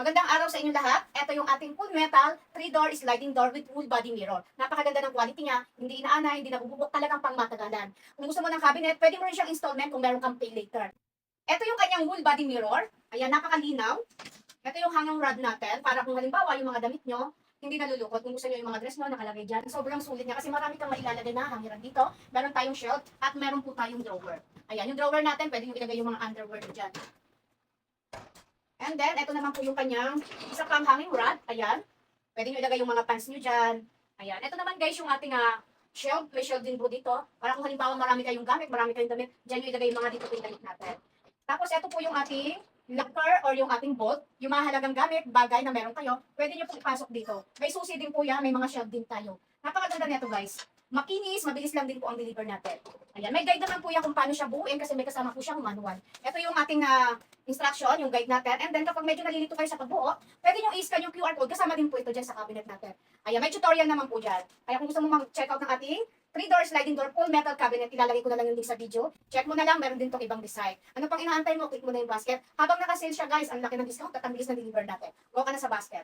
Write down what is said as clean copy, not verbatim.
Magandang araw sa inyong lahat. Ito yung ating full metal 3-door sliding door with full body mirror. Napakaganda ng quality niya, hindi inaanay, hindi nabububok, talagang pangmatagalan. Kung gusto mo ng cabinet, pwede mo rin siyang installment kung meron kang pay later. Ito yung kanyang full body mirror. Ayan, napakalinaw. Ito yung hanging rod natin para kung halimbawa yung mga damit nyo, hindi nalulukot. Kung gusto nyo yung mga dress nyo, nakalagay dyan. Sobrang sulit niya kasi marami kang mailalagay na hangiran dito. Meron tayong shelf at meron po tayong drawer. Ayan, yung drawer natin, pwede nyo ilagay yung mga underwear dyan. And then, ito naman po yung kanyang isa pang hanging rod. Ayan. Pwede nyo ilagay yung mga pants nyo dyan. Ayan. Ito naman guys, yung ating shelf. May shelf din po dito. Para kung halimbawa marami kayong gamit, marami kayong damit, dyan nyo ilagay yung mga dito po yung damit natin. Tapos, ito po yung ating locker or yung ating vault. Yung mahalagang gamit, bagay na meron kayo, pwede nyo po ipasok dito. May susi din po yan, may mga shelf din tayo. Napakaganda nito guys. Makinis, mabilis lang din po ang deliver natin. Ayan, may guide naman po yan kung paano siya buuin kasi may kasama po siyang manual. Ito yung ating instruction, yung guide natin. And then kapag medyo nalilito kayo sa pagbuo, pwede nyo i-scan yung QR code. Kasama din po ito dyan sa cabinet natin. Ayan, may tutorial naman po dyan. Kaya kung gusto mo mag-check out ng ating 3-door sliding door full metal cabinet, ilalagay ko na lang yung link sa video. Check mo na lang, meron din tong ibang design. Ano pang inaantay mo? Click mo na yung basket. Habang naka-sale siya guys, ang laki ng discount at ang bilis ng deliver natin. Go ka na sa basket.